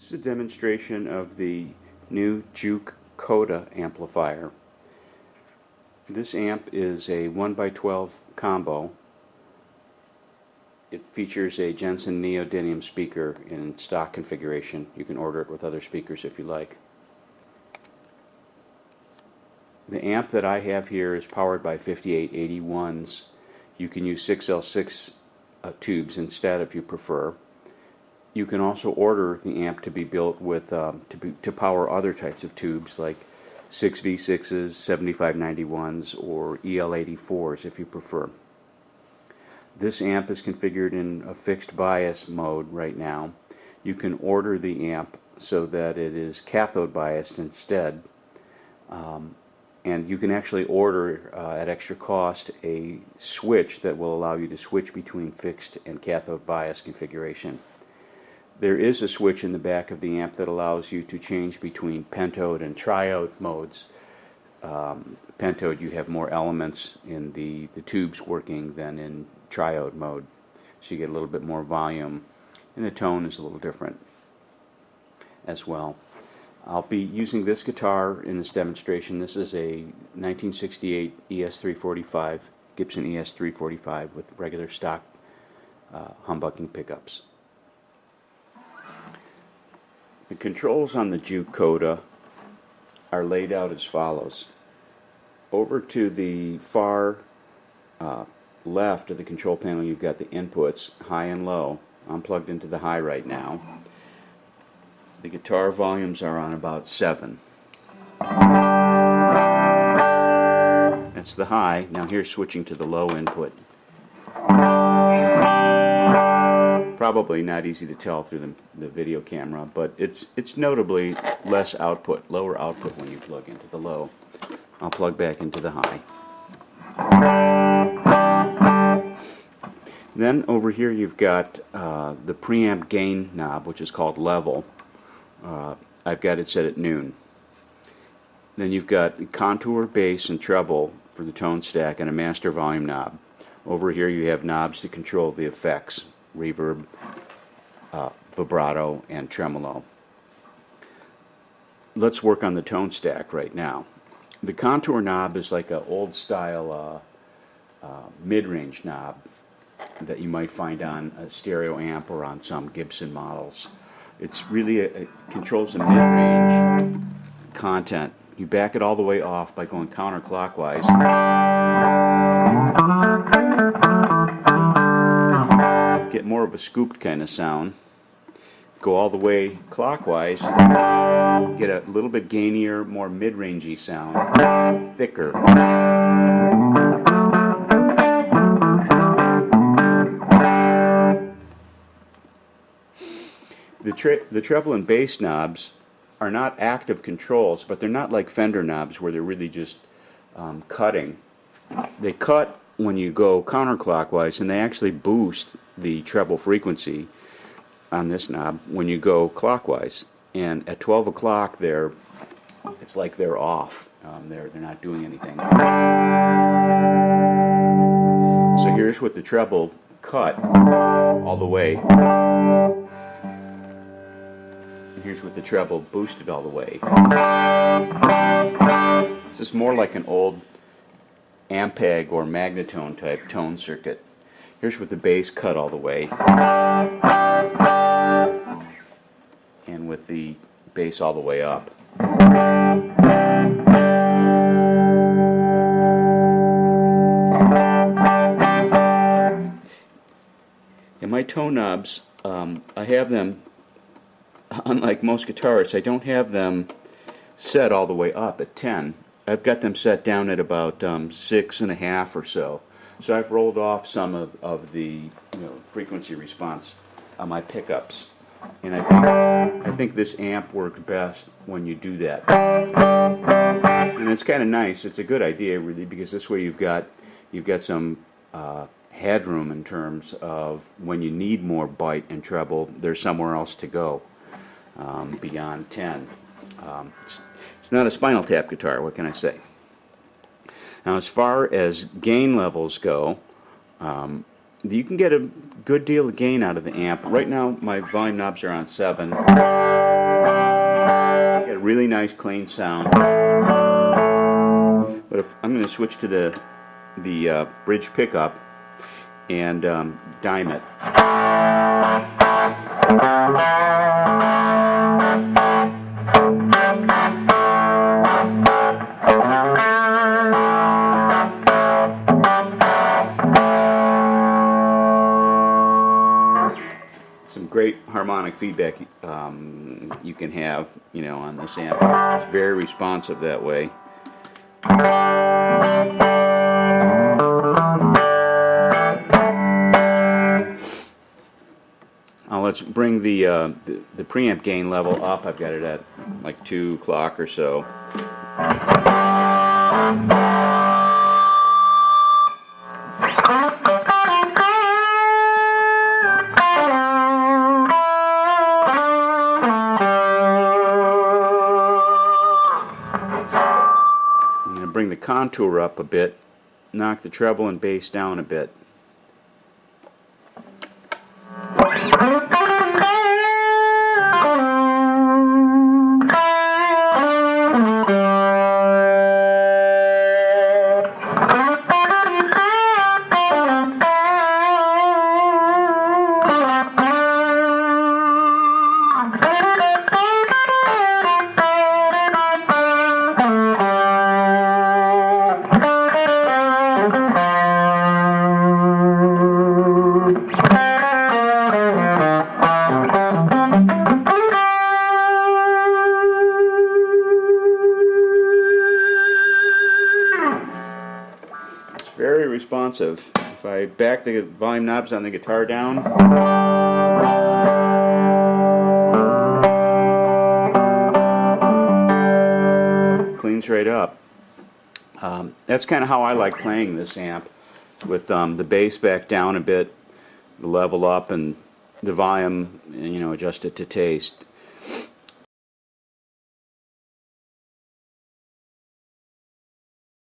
This is a demonstration of the new Juke Coda Amplifier. This amp is a 1x12 combo. It features a Jensen neodymium speaker in stock configuration. You can order it with other speakers if you like. The amp that I have here is powered by 5881s. You can use 6L6 tubes instead if you prefer. You can also order the amp to be built with to power other types of tubes like 6V6s, 7591s, or EL84s if you prefer. This amp is configured in a fixed bias mode right now. You can order the amp so that it is cathode biased instead. And you can actually order at extra cost a switch that will allow you to switch between fixed and cathode bias configuration. There is a switch in the back of the amp that allows you to change between pentode and triode modes. Pentode, you have more elements in the tubes working than in triode mode, so you get a little bit more volume, and the tone is a little different as well. I'll be using this guitar in this demonstration. This is a 1968 ES345, Gibson ES345 with regular stock humbucking pickups. The controls on the Juke Coda are laid out as follows. Over to the far left of the control panel, you've got the inputs, high and low. I'm plugged into the high right now. The guitar volumes are on about 7. That's the high. Now here's switching to the low input. Probably not easy to tell through the video camera, but it's notably less output, lower output when you plug into the low. I'll plug back into the high. Then over here you've got the preamp gain knob, which is called level. I've got it set at noon. Then you've got contour, bass, and treble for the tone stack, and a master volume knob. Over here you have knobs to control the effects, reverb, vibrato, and tremolo. Let's work on the tone stack right now. The contour knob is like an old style mid-range knob that you might find on a stereo amp or on some Gibson models. It's really it controls a mid-range content. You back it all the way off by going counterclockwise. Get more of a scooped kind of sound. Go all the way clockwise. Get a little bit gainier, more mid-rangey sound. Thicker. The treble and bass knobs are not active controls, but they're not like Fender knobs where they're really just cutting. They cut when you go counterclockwise, and they actually boost the treble frequency on this knob when you go clockwise. And at 12 o'clock, it's like they're off. They're not doing anything. So here's with the treble cut all the way. And here's with the treble boosted all the way. This is more like an old Ampeg or Magnatone type tone circuit. Here's with the bass cut all the way. And with the bass all the way up. And my tone knobs, I have them, unlike most guitarists, I don't have them set all the way up at 10. I've got them set down at about 6.5 or so. So I've rolled off some of the frequency response on my pickups. And I think this amp works best when you do that. And it's kind of nice. It's a good idea, really, because this way you've got some headroom in terms of when you need more bite and treble, there's somewhere else to go beyond 10. It's not a Spinal Tap guitar, what can I say? Now, as far as gain levels go, you can get a good deal of gain out of the amp. Right now my volume knobs are on 7. really nice clean sound. But if I'm going to switch to the bridge pickup and dime it. Some great harmonic feedback you can have, you know, on this amp. It's very responsive that way. Now let's bring the preamp gain level up. I've got it at like 2 o'clock or so. I'm going to bring the contour up a bit, knock the treble and bass down a bit. Very responsive. If I back the volume knobs on the guitar down, cleans right up. That's kind of how I like playing this amp, with the bass back down a bit, the level up, and the volume, you know, adjust it to taste.